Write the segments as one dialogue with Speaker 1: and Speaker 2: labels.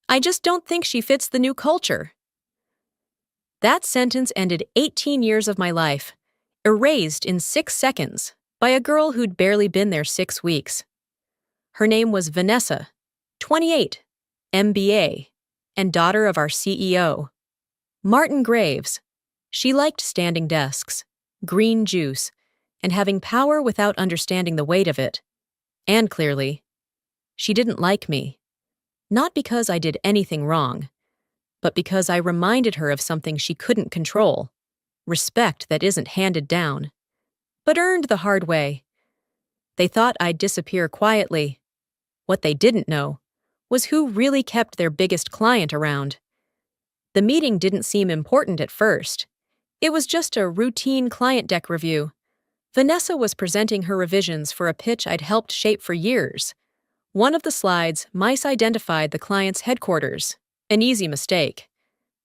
Speaker 1: I just don't think she fits the new culture. That sentence ended 18 years of my life, erased in 6 seconds by a girl who'd barely been there 6 weeks. Her name was Vanessa, 28, MBA, and daughter of our CEO. Martin Graves. She liked standing desks, green juice, and having power without understanding the weight of it. And clearly, she didn't like me. Not because I did anything wrong, but because I reminded her of something she couldn't control, respect that isn't handed down, but earned the hard way. They thought I'd disappear quietly. What they didn't know was who really kept their biggest client around. The meeting didn't seem important at first. It was just a routine client deck review. Vanessa was presenting her revisions for a pitch I'd helped shape for years. One of the slides misidentified the client's headquarters. An easy mistake.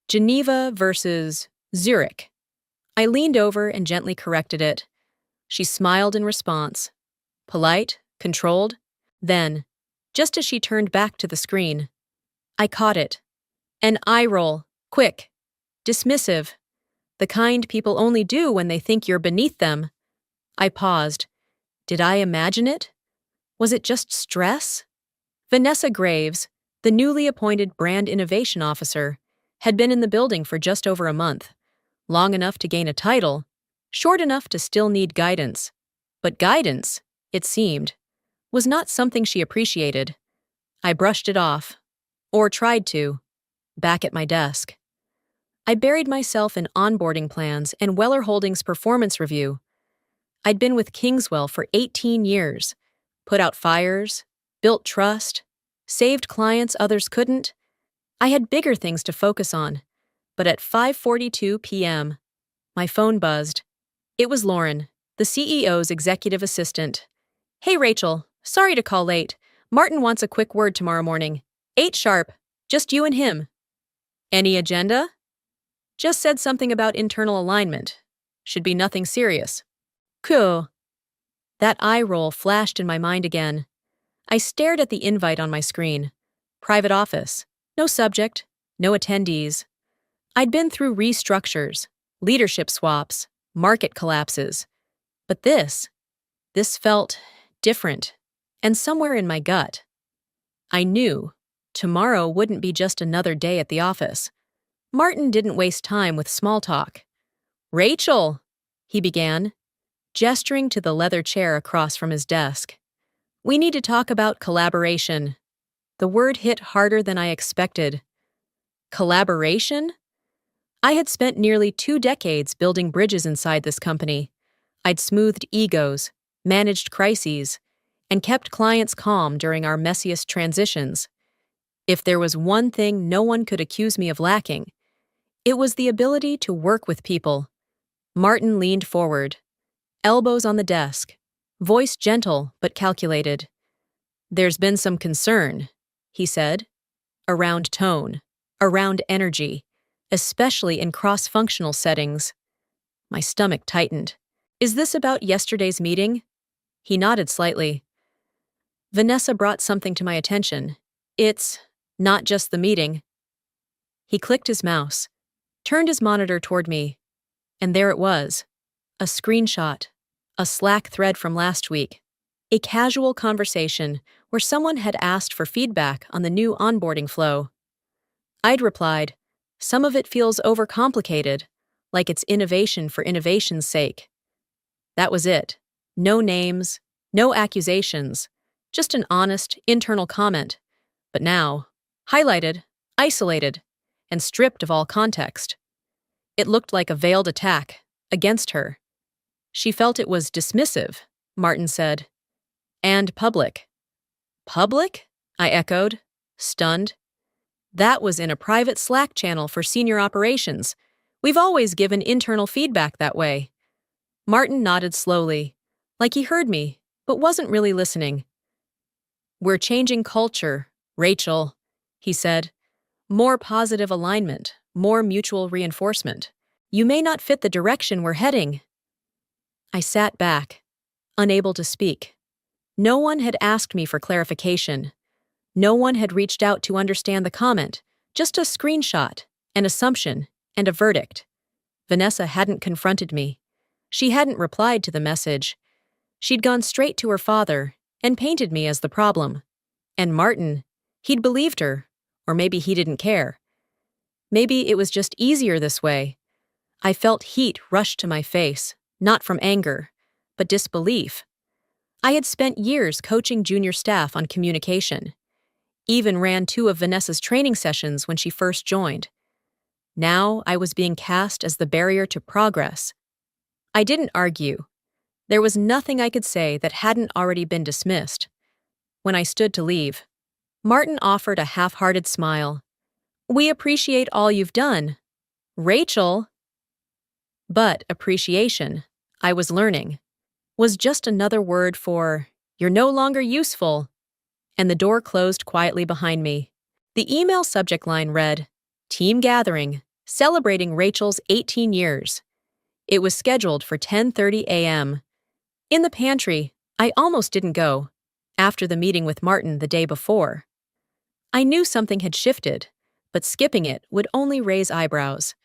Speaker 1: Geneva versus Zurich. I leaned over and gently corrected it. She smiled in response. Polite, controlled. Then, just as she turned back to the screen, I caught it. An eye roll, quick, dismissive, the kind people only do when they think you're beneath them. I paused. Did I imagine it? Was it just stress? Vanessa Graves, the newly appointed brand innovation officer, had been in the building for just over a month, long enough to gain a title, short enough to still need guidance. But guidance, it seemed, was not something she appreciated. I brushed it off, or tried to, back at my desk. I buried myself in onboarding plans and Weller Holdings' performance review. I'd been with Kingswell for 18 years, put out fires, built trust, saved clients others couldn't. I had bigger things to focus on. But at 5:42 p.m., my phone buzzed. It was Lauren, the CEO's executive assistant. Hey, Rachel, sorry to call late. Martin wants a quick word tomorrow morning. 8 sharp, just you and him. Any agenda? Just said something about internal alignment. Should be nothing serious. Cool. That eye roll flashed in my mind again. I stared at the invite on my screen. Private office. No subject. No attendees. I'd been through restructures, leadership swaps, market collapses. But this felt different, and somewhere in my gut, I knew tomorrow wouldn't be just another day at the office. Martin didn't waste time with small talk. Rachel, he began, gesturing to the leather chair across from his desk. We need to talk about collaboration. The word hit harder than I expected. Collaboration? I had spent nearly 2 decades building bridges inside this company. I'd smoothed egos, managed crises, and kept clients calm during our messiest transitions. If there was one thing no one could accuse me of lacking, it was the ability to work with people. Martin leaned forward, elbows on the desk, voice gentle but calculated. There's been some concern, he said, around tone, around energy, especially in cross-functional settings. My stomach tightened. Is this about yesterday's meeting? He nodded slightly. Vanessa brought something to my attention. It's not just the meeting. He clicked his mouse, turned his monitor toward me, and there it was, a screenshot, a Slack thread from last week, a casual conversation where someone had asked for feedback on the new onboarding flow. I'd replied, some of it feels overcomplicated, like it's innovation for innovation's sake. That was it. No names, no accusations, just an honest, internal comment. But now, highlighted, isolated, and stripped of all context. It looked like a veiled attack against her. She felt it was dismissive, Martin said. And public. Public? I echoed, stunned. That was in a private Slack channel for senior operations. We've always given internal feedback that way. Martin nodded slowly, like he heard me, but wasn't really listening. We're changing culture, Rachel, he said. More positive alignment, more mutual reinforcement. You may not fit the direction we're heading. I sat back, unable to speak. No one had asked me for clarification. No one had reached out to understand the comment, just a screenshot, an assumption, and a verdict. Vanessa hadn't confronted me. She hadn't replied to the message. She'd gone straight to her father and painted me as the problem. And Martin, he'd believed her, or maybe he didn't care. Maybe it was just easier this way. I felt heat rush to my face, not from anger, but disbelief. I had spent years coaching junior staff on communication. Even ran 2 of Vanessa's training sessions when she first joined. Now I was being cast as the barrier to progress. I didn't argue. There was nothing I could say that hadn't already been dismissed. When I stood to leave, Martin offered a half-hearted smile. "We appreciate all you've done, Rachel." But appreciation, I was learning, was just another word for, "You're no longer useful." And the door closed quietly behind me. The email subject line read, "Team Gathering, Celebrating Rachel's 18 years." It was scheduled for 10:30 a.m. In the pantry, I almost didn't go, after the meeting with Martin the day before. I knew something had shifted, but skipping it would only raise eyebrows.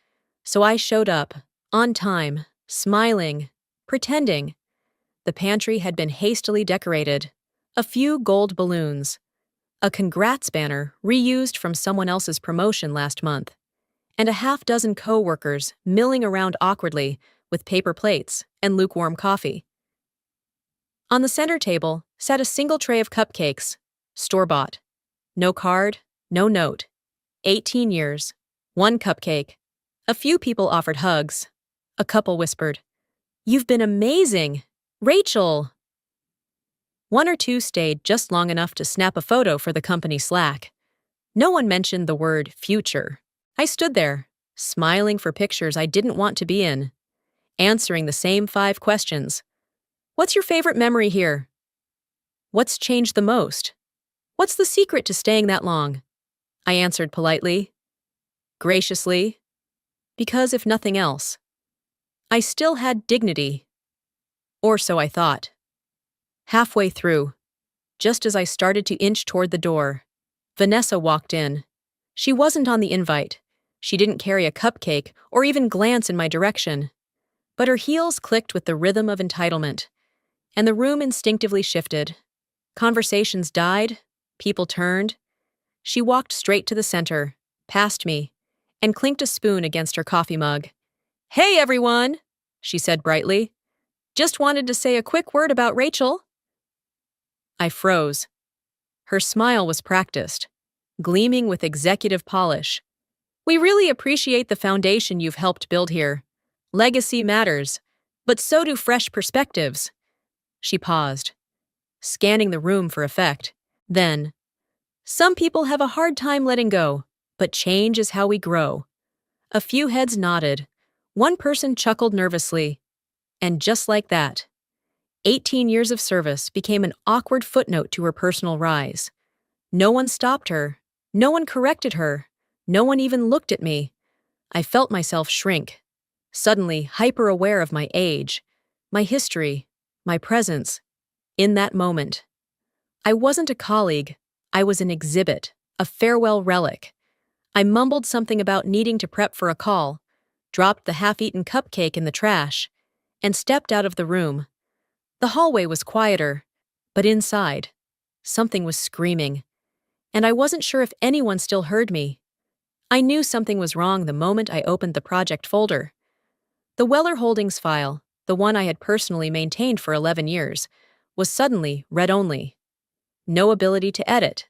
Speaker 1: So I showed up, on time, smiling, pretending. The pantry had been hastily decorated. A few gold balloons. A congrats banner reused from someone else's promotion last month. And a half-dozen co-workers milling around awkwardly with paper plates and lukewarm coffee. On the center table sat a single tray of cupcakes, store-bought. No card, no note. 18 years, 1 cupcake. A few people offered hugs. A couple whispered, "You've been amazing, Rachel." 1 or 2 stayed just long enough to snap a photo for the company Slack. No one mentioned the word future. I stood there, smiling for pictures I didn't want to be in, answering the same 5 questions. What's your favorite memory here? What's changed the most? What's the secret to staying that long? I answered politely, graciously, because if nothing else, I still had dignity. Or so I thought. Halfway through, just as I started to inch toward the door, Vanessa walked in. She wasn't on the invite. She didn't carry a cupcake or even glance in my direction. But her heels clicked with the rhythm of entitlement, and the room instinctively shifted. Conversations died, people turned. She walked straight to the center, past me, and clinked a spoon against her coffee mug. "Hey, everyone," she said brightly. "Just wanted to say a quick word about Rachel." I froze. Her smile was practiced, gleaming with executive polish. "We really appreciate the foundation you've helped build here. Legacy matters, but so do fresh perspectives." She paused, scanning the room for effect. Then, "Some people have a hard time letting go, but change is how we grow." A few heads nodded. One person chuckled nervously. And just like that, 18 years of service became an awkward footnote to her personal rise. No one stopped her. No one corrected her. No one even looked at me. I felt myself shrink, suddenly hyper-aware of my age, my history, my presence. In that moment, I wasn't a colleague. I was an exhibit, a farewell relic. I mumbled something about needing to prep for a call, dropped the half-eaten cupcake in the trash, and stepped out of the room. The hallway was quieter, but inside, something was screaming, and I wasn't sure if anyone still heard me. I knew something was wrong the moment I opened the project folder. The Weller Holdings file, the one I had personally maintained for 11 years, was suddenly read-only. No ability to edit,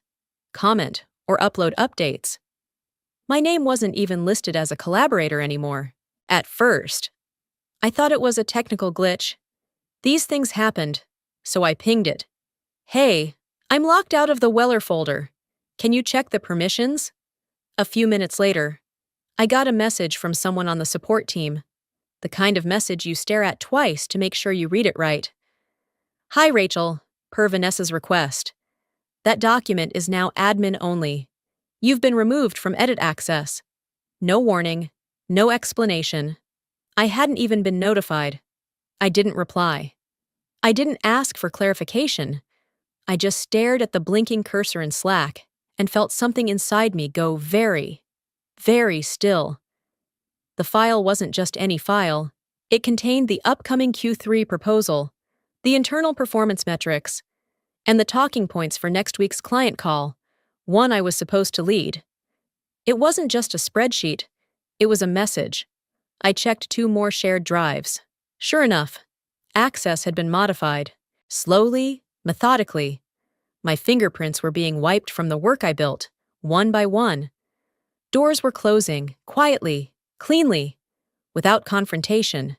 Speaker 1: comment, or upload updates. My name wasn't even listed as a collaborator anymore. At first, I thought it was a technical glitch. These things happened, so I pinged it. "Hey, I'm locked out of the Weller folder. Can you check the permissions?" A few minutes later, I got a message from someone on the support team. The kind of message you stare at twice to make sure you read it right. "Hi, Rachel, per Vanessa's request. That document is now admin only. You've been removed from edit access." No warning, no explanation. I hadn't even been notified. I didn't reply. I didn't ask for clarification. I just stared at the blinking cursor in Slack and felt something inside me go very, very still. The file wasn't just any file. It contained the upcoming Q3 proposal, the internal performance metrics, and the talking points for next week's client call, one I was supposed to lead. It wasn't just a spreadsheet, it was a message. I checked 2 more shared drives. Sure enough, access had been modified. Slowly, methodically. My fingerprints were being wiped from the work I built, one by one. Doors were closing, quietly, cleanly, without confrontation.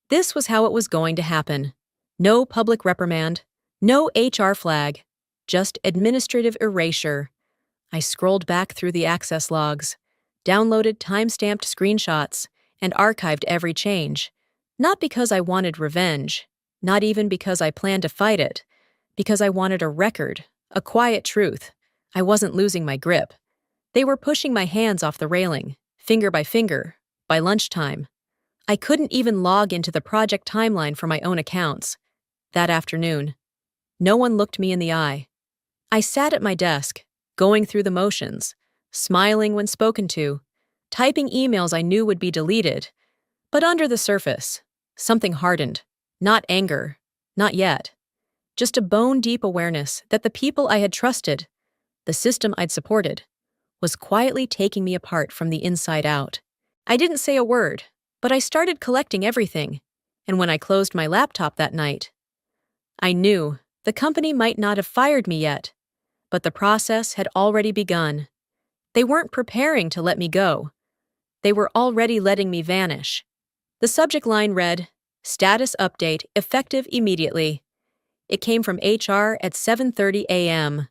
Speaker 1: This was how it was going to happen. No public reprimand, no HR flag, just administrative erasure. I scrolled back through the access logs, downloaded time-stamped screenshots, and archived every change. Not because I wanted revenge, not even because I planned to fight it, because I wanted a record, a quiet truth. I wasn't losing my grip. They were pushing my hands off the railing, finger by finger, by lunchtime. I couldn't even log into the project timeline for my own accounts. That afternoon, no one looked me in the eye. I sat at my desk, going through the motions, smiling when spoken to, typing emails I knew would be deleted. But under the surface, something hardened. Not anger, not yet. Just a bone-deep awareness that the people I had trusted, the system I'd supported, was quietly taking me apart from the inside out. I didn't say a word, but I started collecting everything, and when I closed my laptop that night, I knew the company might not have fired me yet, but the process had already begun. They weren't preparing to let me go. They were already letting me vanish. The subject line read, "Status update effective immediately." It came from HR at 7:30 a.m.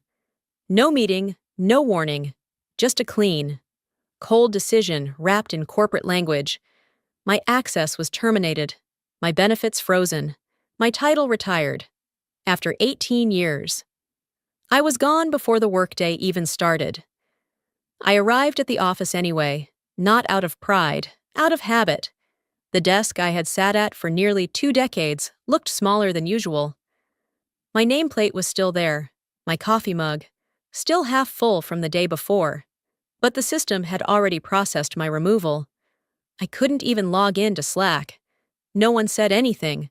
Speaker 1: No meeting, no warning, just a clean, cold decision wrapped in corporate language. My access was terminated, my benefits frozen, my title retired. After 18 years. I was gone before the workday even started. I arrived at the office anyway, not out of pride, out of habit. The desk I had sat at for nearly 2 decades looked smaller than usual. My nameplate was still there, my coffee mug, still half full from the day before, but the system had already processed my removal. I couldn't even log in to Slack. No one said anything.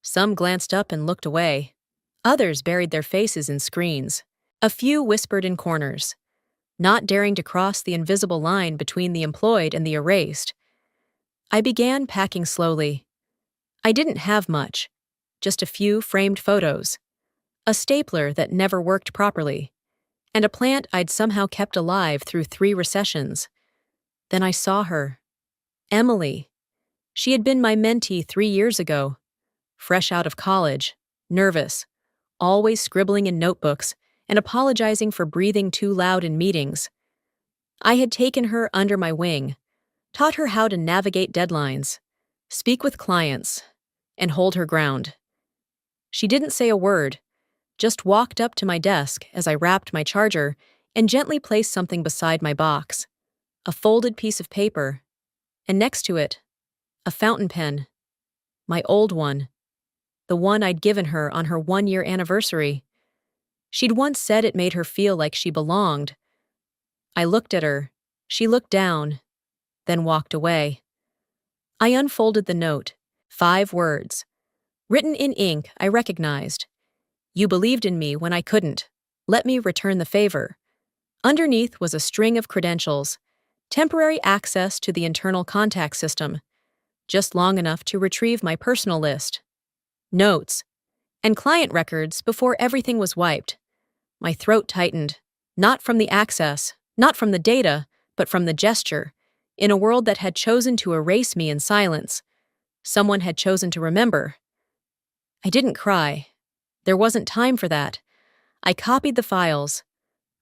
Speaker 1: Some glanced up and looked away. Others buried their faces in screens. A few whispered in corners, not daring to cross the invisible line between the employed and the erased. I began packing slowly. I didn't have much, just a few framed photos, a stapler that never worked properly, and a plant I'd somehow kept alive through 3 recessions. Then I saw her. Emily. She had been my mentee 3 years ago, fresh out of college, nervous, always scribbling in notebooks and apologizing for breathing too loud in meetings. I had taken her under my wing, taught her how to navigate deadlines, speak with clients, and hold her ground. She didn't say a word, just walked up to my desk as I wrapped my charger and gently placed something beside my box, a folded piece of paper, and next to it, a fountain pen, my old one, the one I'd given her on her 1-year anniversary. She'd once said it made her feel like she belonged. I looked at her, she looked down, then walked away. I unfolded the note, 5 words. Written in ink I recognized. You believed in me when I couldn't. Let me return the favor. Underneath was a string of credentials, temporary access to the internal contact system, just long enough to retrieve my personal list, notes, and client records before everything was wiped. My throat tightened, not from the access, not from the data, but from the gesture. In a world that had chosen to erase me in silence, someone had chosen to remember. I didn't cry. There wasn't time for that. I copied the files,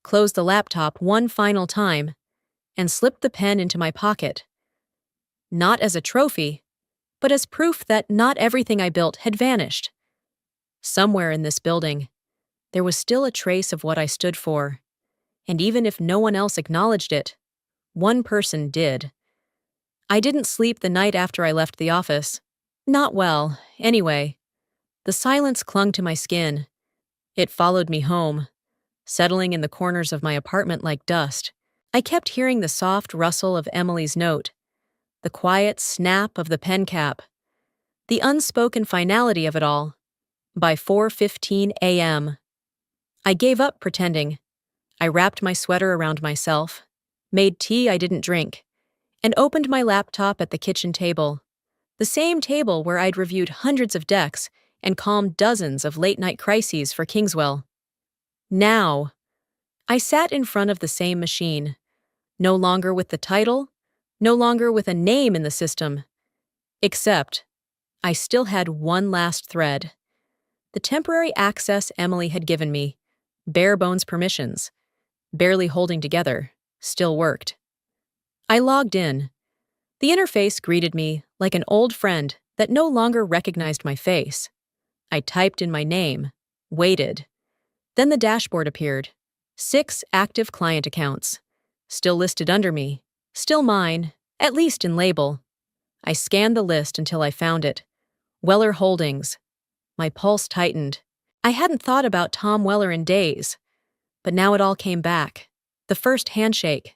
Speaker 1: closed the laptop one final time, and slipped the pen into my pocket. Not as a trophy, but as proof that not everything I built had vanished. Somewhere in this building, there was still a trace of what I stood for, and even if no one else acknowledged it, one person did. I didn't sleep the night after I left the office. Not well, anyway. The silence clung to my skin. It followed me home, settling in the corners of my apartment like dust. I kept hearing the soft rustle of Emily's note, the quiet snap of the pen cap, the unspoken finality of it all. By 4:15 a.m., I gave up pretending. I wrapped my sweater around myself, made tea I didn't drink, and opened my laptop at the kitchen table, the same table where I'd reviewed hundreds of decks and calmed dozens of late-night crises for Kingswell. Now, I sat in front of the same machine, no longer with the title, no longer with a name in the system, except I still had one last thread. The temporary access Emily had given me, bare-bones permissions, barely holding together, still worked. I logged in. The interface greeted me like an old friend that no longer recognized my face. I typed in my name, waited. Then the dashboard appeared. 6 active client accounts. Still listed under me. Still mine, at least in label. I scanned the list until I found it. Weller Holdings. My pulse tightened. I hadn't thought about Tom Weller in days. But now it all came back. The first handshake.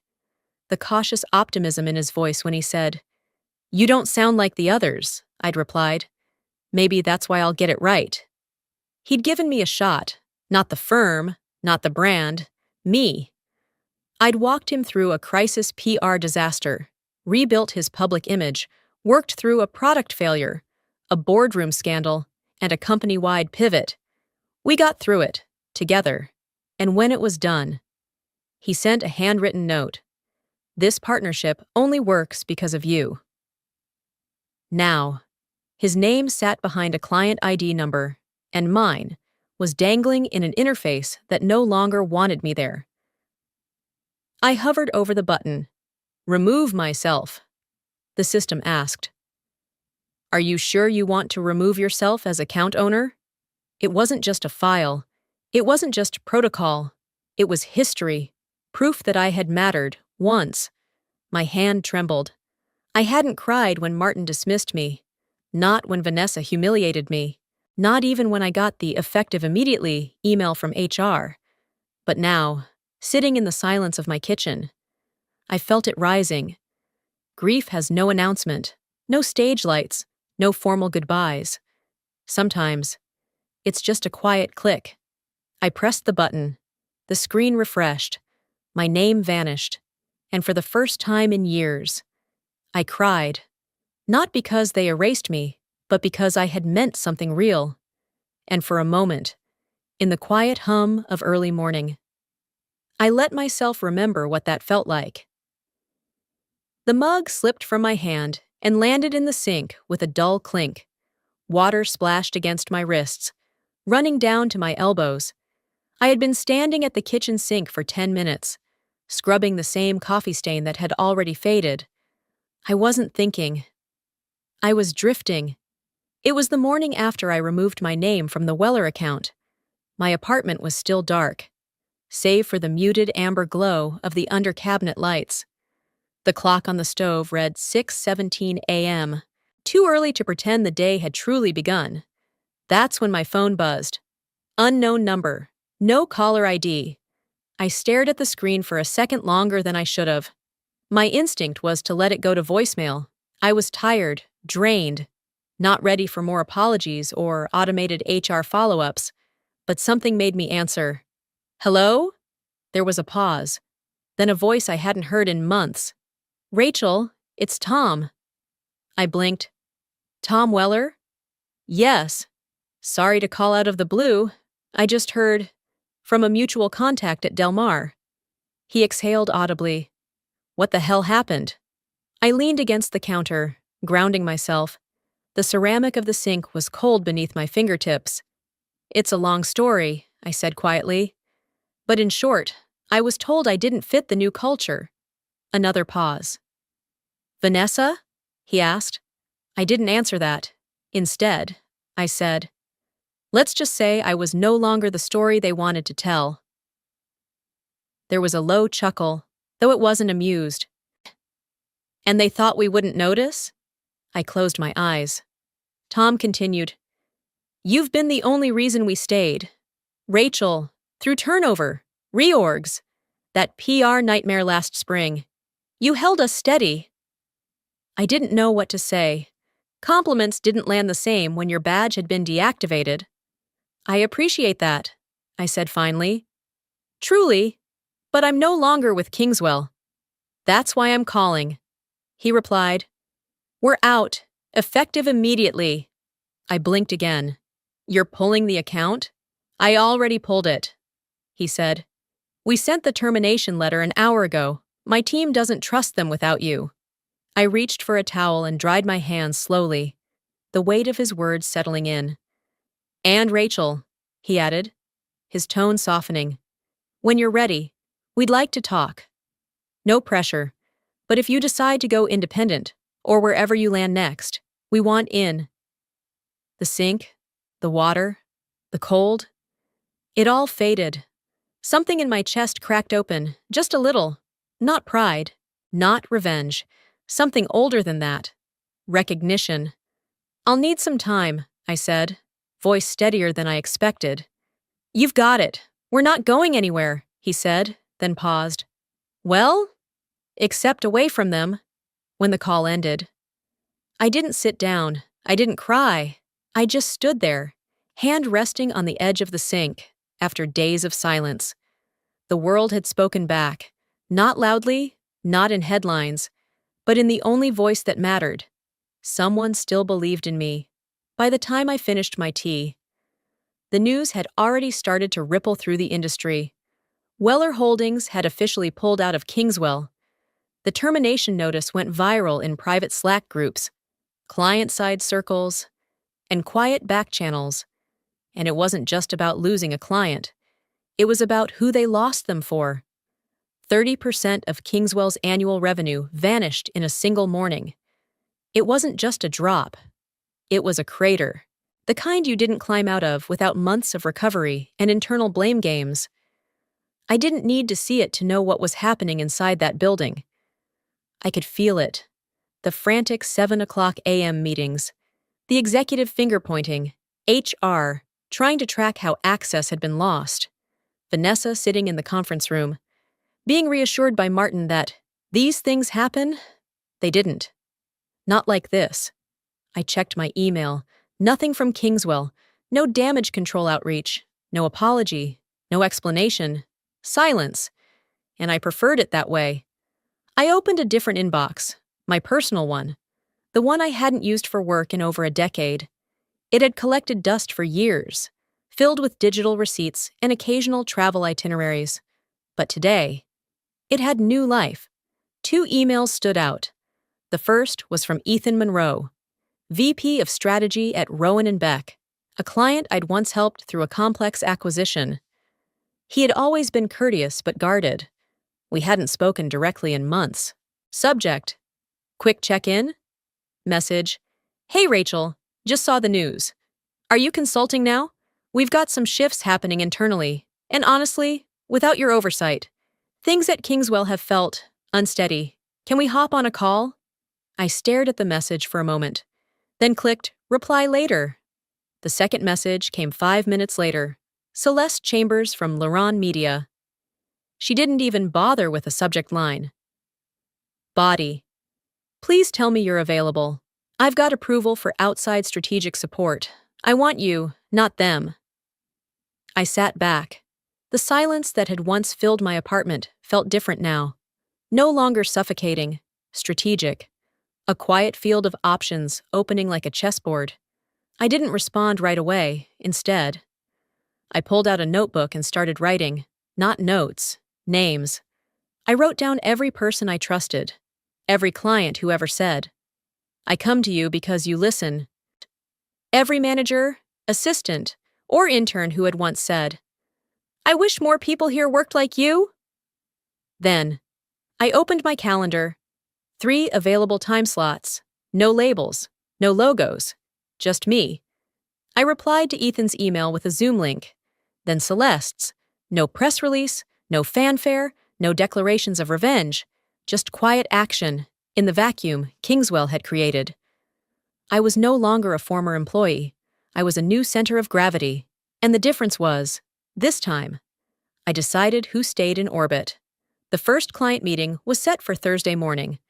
Speaker 1: The cautious optimism in his voice when he said, "You don't sound like the others," I'd replied. "Maybe that's why I'll get it right." He'd given me a shot. Not the firm, not the brand. Me. I'd walked him through a crisis PR disaster, rebuilt his public image, worked through a product failure, a boardroom scandal, and a company-wide pivot. We got through it, together. And when it was done, he sent a handwritten note. "This partnership only works because of you." Now, his name sat behind a client ID number, and mine was dangling in an interface that no longer wanted me there. I hovered over the button. "Remove myself," the system asked. "Are you sure you want to remove yourself as account owner?" It wasn't just a file. It wasn't just protocol. It was history, proof that I had mattered, once. My hand trembled. I hadn't cried when Martin dismissed me. Not when Vanessa humiliated me. Not even when I got the "effective immediately" email from HR. But now, sitting in the silence of my kitchen, I felt it rising. Grief has no announcement, no stage lights, no formal goodbyes. Sometimes, it's just a quiet click. I pressed the button. The screen refreshed. My name vanished. And for the first time in years, I cried. Not because they erased me, but because I had meant something real. And for a moment, in the quiet hum of early morning, I let myself remember what that felt like. The mug slipped from my hand and landed in the sink with a dull clink. Water splashed against my wrists, running down to my elbows. I had been standing at the kitchen sink for 10 minutes, scrubbing the same coffee stain that had already faded. I wasn't thinking. I was drifting. It was the morning after I removed my name from the Weller account. My apartment was still dark, save for the muted amber glow of the under-cabinet lights. The clock on the stove read 6:17 a.m., too early to pretend the day had truly begun. That's when my phone buzzed. Unknown number. No caller ID. I stared at the screen for a second longer than I should have. My instinct was to let it go to voicemail. I was tired, drained, not ready for more apologies or automated HR follow-ups, but something made me answer. "Hello?" There was a pause, then a voice I hadn't heard in months. "Rachel, it's Tom." I blinked. "Tom Weller?" "Yes. Sorry to call out of the blue. I just heard from a mutual contact at Del Mar." He exhaled audibly. "What the hell happened?" I leaned against the counter, grounding myself. The ceramic of the sink was cold beneath my fingertips. "It's a long story," I said quietly. "But in short, I was told I didn't fit the new culture." Another pause. "Vanessa?" he asked. I didn't answer that. Instead, I said, "Let's just say I was no longer the story they wanted to tell." There was a low chuckle, though it wasn't amused. "And they thought we wouldn't notice?" I closed my eyes. Tom continued, "You've been the only reason we stayed. Rachel, through turnover, reorgs, that PR nightmare last spring, you held us steady. I didn't know what to say. Compliments didn't land the same when your badge had been deactivated. I appreciate that, I said finally. Truly, but I'm no longer with Kingswell. That's why I'm calling. He replied. We're out, effective immediately. I blinked again. You're pulling the account? I already pulled it, he said. We sent the termination letter an hour ago. My team doesn't trust them without you. I reached for a towel and dried my hands slowly, the weight of his words settling in. And Rachel, he added, his tone softening. When you're ready, we'd like to talk. No pressure, but if you decide to go independent, or wherever you land next, we want in. The sink, the water, the cold, it all faded. Something in my chest cracked open, just a little. Not pride, not revenge. Something older than that. Recognition. I'll need some time, I said, voice steadier than I expected. You've got it. We're not going anywhere, he said, then paused. Well, except away from them, when the call ended. I didn't sit down. I didn't cry. I just stood there, hand resting on the edge of the sink, after days of silence. The world had spoken back, not loudly, not in headlines, but in the only voice that mattered. Someone still believed in me. By the time I finished my tea, the news had already started to ripple through the industry. Weller Holdings had officially pulled out of Kingswell. The termination notice went viral in private Slack groups, client-side circles, and quiet back channels. And it wasn't just about losing a client. It was about who they lost them for. 30% of Kingswell's annual revenue vanished in a single morning. It wasn't just a drop. It was a crater. The kind you didn't climb out of without months of recovery and internal blame games. I didn't need to see it to know what was happening inside that building. I could feel it. The frantic 7 a.m. meetings, the executive finger-pointing, HR, trying to track how access had been lost, Vanessa sitting in the conference room, being reassured by Martin that these things happen. They didn't. Not like this. I checked my email. Nothing from Kingswell. No damage control outreach. No apology. No explanation. Silence. And I preferred it that way. I opened a different inbox, my personal one, the one I hadn't used for work in over a decade. It had collected dust for years, filled with digital receipts and occasional travel itineraries. But today, it had new life. 2 emails stood out. The first was from Ethan Monroe, VP of Strategy at Rowan & Beck, a client I'd once helped through a complex acquisition. He had always been courteous but guarded. We hadn't spoken directly in months. Subject: quick check-in. Message: Hey Rachel, just saw the news. Are you consulting now? We've got some shifts happening internally, and honestly, without your oversight, things at Kingswell have felt unsteady. Can we hop on a call? I stared at the message for a moment, then clicked reply later. The second message came 5 minutes later. Celeste Chambers from Laron Media. She didn't even bother with a subject line. Body: Please tell me you're available. I've got approval for outside strategic support. I want you, not them. I sat back. The silence that had once filled my apartment felt different now. No longer suffocating, strategic. A quiet field of options opening like a chessboard. I didn't respond right away, instead. I pulled out a notebook and started writing, not notes, names. I wrote down every person I trusted, every client who ever said, I come to you because you listen. Every manager, assistant, or intern who had once said, I wish more people here worked like you. Then, I opened my calendar. 3 available time slots, no labels, no logos, just me. I replied to Ethan's email with a Zoom link, then Celeste's. No press release, no fanfare, no declarations of revenge, just quiet action in the vacuum Kingswell had created. I was no longer a former employee. I was a new center of gravity, and the difference was This time, I decided who stayed in orbit. The first client meeting was set for Thursday morning.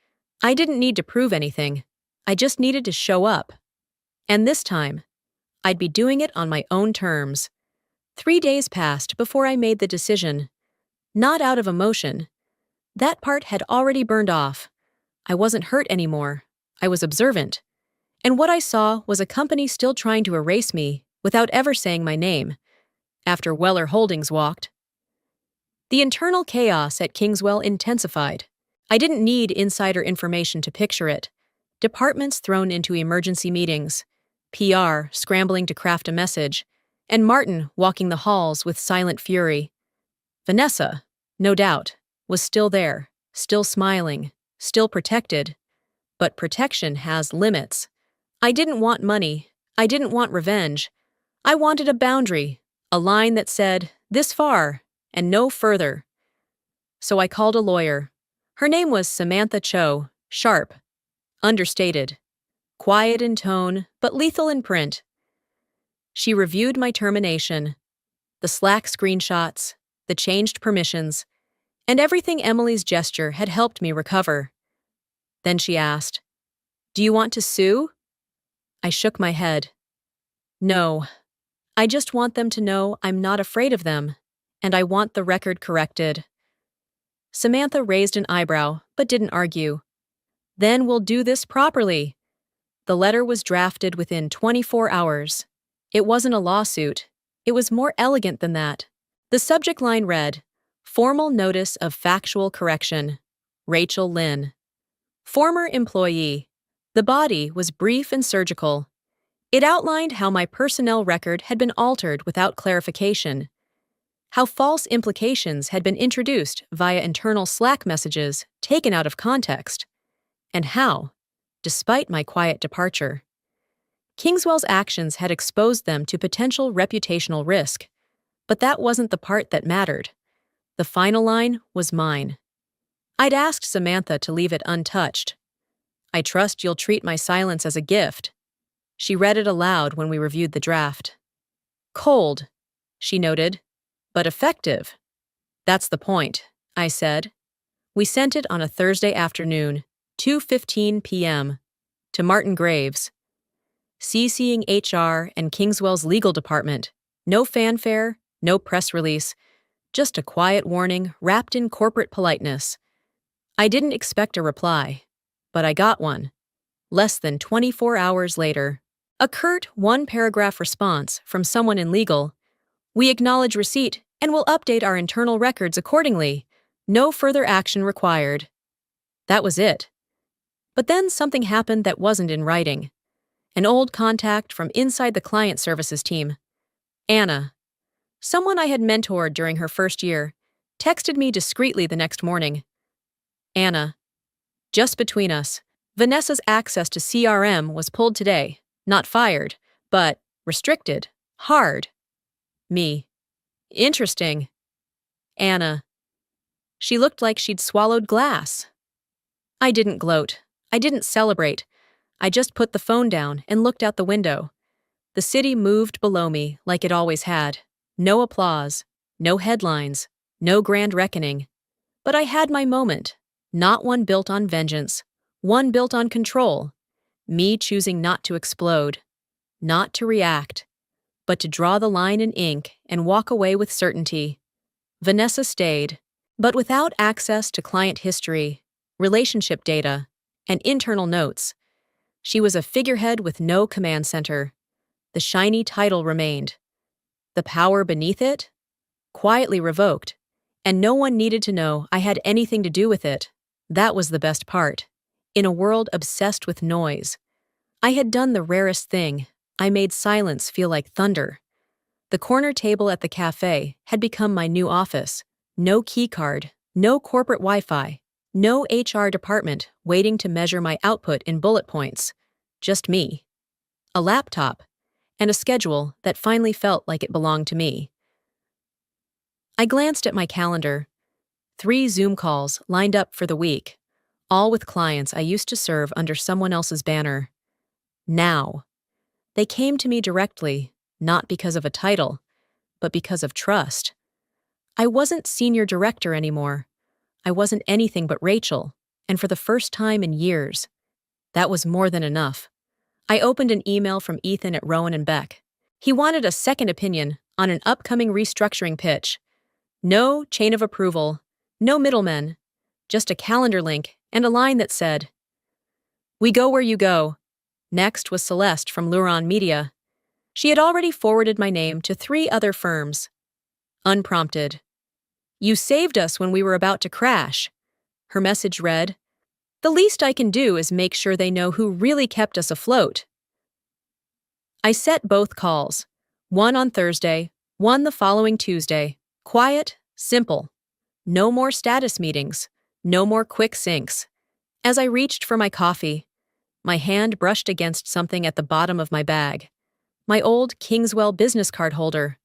Speaker 1: I didn't need to prove anything. I just needed to show up. And this time, I'd be doing it on my own terms. 3 days passed before I made the decision. Not out of emotion. That part had already burned off. I wasn't hurt anymore. I was observant. And what I saw was a company still trying to erase me without ever saying my name. After Weller Holdings walked, the internal chaos at Kingswell intensified. I didn't need insider information to picture it. Departments thrown into emergency meetings, PR scrambling to craft a message, and Martin walking the halls with silent fury. Vanessa, no doubt, was still there, still smiling, still protected. But protection has limits. I didn't want money. I didn't want revenge. I wanted a boundary, a line that said, this far, and no further. So I called a lawyer. Her name was Samantha Cho, sharp, understated, quiet in tone, but lethal in print. She reviewed my termination, the Slack screenshots, the changed permissions, and everything Emily's gesture had helped me recover. Then she asked, "Do you want to sue?" I shook my head. No, I just want them to know I'm not afraid of them, and I want the record corrected. Samantha raised an eyebrow, but didn't argue. Then we'll do this properly. The letter was drafted within 24 hours. It wasn't a lawsuit. It was more elegant than that. The subject line read, "Formal Notice of Factual Correction. Rachel Lynn. Former employee." The body was brief and surgical. It outlined how my personnel record had been altered without clarification, how false implications had been introduced via internal Slack messages taken out of context, and how, despite my quiet departure, Kingswell's actions had exposed them to potential reputational risk. But that wasn't the part that mattered. The final line was mine. I'd asked Samantha to leave it untouched. "I trust you'll treat my silence as a gift." She read it aloud when we reviewed the draft. "Cold," she noted, "but effective." "That's the point," I said. We sent it on a Thursday afternoon, 2:15 p.m., to Martin Graves, CCing HR and Kingswell's legal department. No fanfare, no press release, just a quiet warning wrapped in corporate politeness. I didn't expect a reply, but I got one. Less than 24 hours later. A curt one-paragraph response from someone in legal. "We acknowledge receipt and will update our internal records accordingly. No further action required." That was it. But then something happened that wasn't in writing. An old contact from inside the client services team, Anna, someone I had mentored during her first year, texted me discreetly the next morning. "Anna, just between us, Vanessa's access to CRM was pulled today. Not fired, but restricted. Hard." Me. "Interesting." Anna. She looked like she'd swallowed glass. I didn't gloat. I didn't celebrate. I just put the phone down and looked out the window. The city moved below me like it always had. No applause, no headlines, no grand reckoning. But I had my moment. Not one built on vengeance, one built on control. Me choosing not to explode, not to react, but to draw the line in ink and walk away with certainty. Vanessa stayed, but without access to client history, relationship data, and internal notes. She was a figurehead with no command center. The shiny title remained. The power beneath it? Quietly revoked, and no one needed to know I had anything to do with it. That was the best part. In a world obsessed with noise, I had done the rarest thing. I made silence feel like thunder. The corner table at the cafe had become my new office. No keycard, no corporate Wi-Fi, no HR department waiting to measure my output in bullet points. Just me. A laptop, and a schedule that finally felt like it belonged to me. I glanced at my calendar. 3 Zoom calls lined up for the week, all with clients I used to serve under someone else's banner. Now. They came to me directly, not because of a title, but because of trust. I wasn't senior director anymore. I wasn't anything but Rachel, and for the first time in years, that was more than enough. I opened an email from Ethan at Rowan and Beck. He wanted a second opinion on an upcoming restructuring pitch. No chain of approval, no middlemen, just a calendar link and a line that said, "We go where you go." Next was Celeste from Luron Media. She had already forwarded my name to 3 other firms. Unprompted. "You saved us when we were about to crash." Her message read, "The least I can do is make sure they know who really kept us afloat." I set both calls, one on Thursday, one the following Tuesday. Quiet, simple. No more status meetings, no more quick syncs. As I reached for my coffee, my hand brushed against something at the bottom of my bag. My old Kingswell business card holder.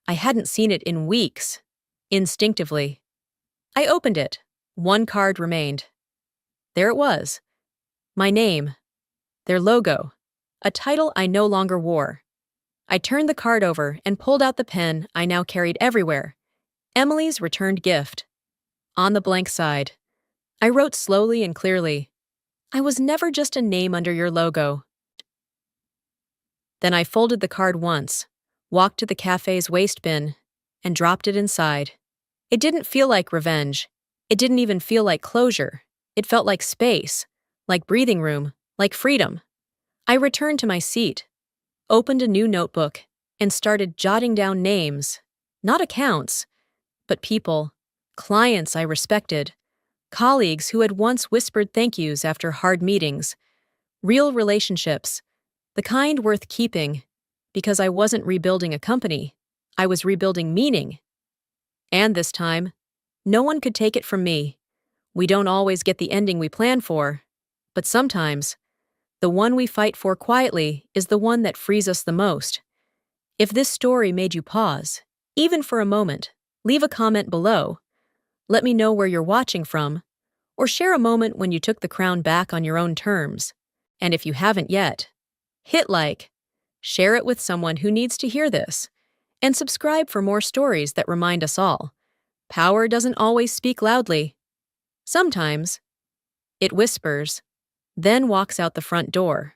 Speaker 1: I hadn't seen it in weeks. Instinctively, I opened it. One card remained. There it was. My name. Their logo. A title I no longer wore. I turned the card over and pulled out the pen I now carried everywhere. Emily's returned gift. On the blank side, I wrote slowly and clearly, "I was never just a name under your logo." Then I folded the card once, walked to the cafe's waste bin, and dropped it inside. It didn't feel like revenge. It didn't even feel like closure. It felt like space, like breathing room, like freedom. I returned to my seat, opened a new notebook, and started jotting down names, not accounts, but people, clients I respected, colleagues who had once whispered thank yous after hard meetings, real relationships, the kind worth keeping, because I wasn't rebuilding a company, I was rebuilding meaning. And this time, no one could take it from me. We don't always get the ending we plan for, but sometimes, the one we fight for quietly is the one that frees us the most. If this story made you pause, even for a moment, leave a comment below. Let me know where you're watching from, or share a moment when you took the crown back on your own terms. And if you haven't yet, hit like, share it with someone who needs to hear this, and subscribe for more stories that remind us all. Power doesn't always speak loudly. Sometimes, it whispers, then walks out the front door.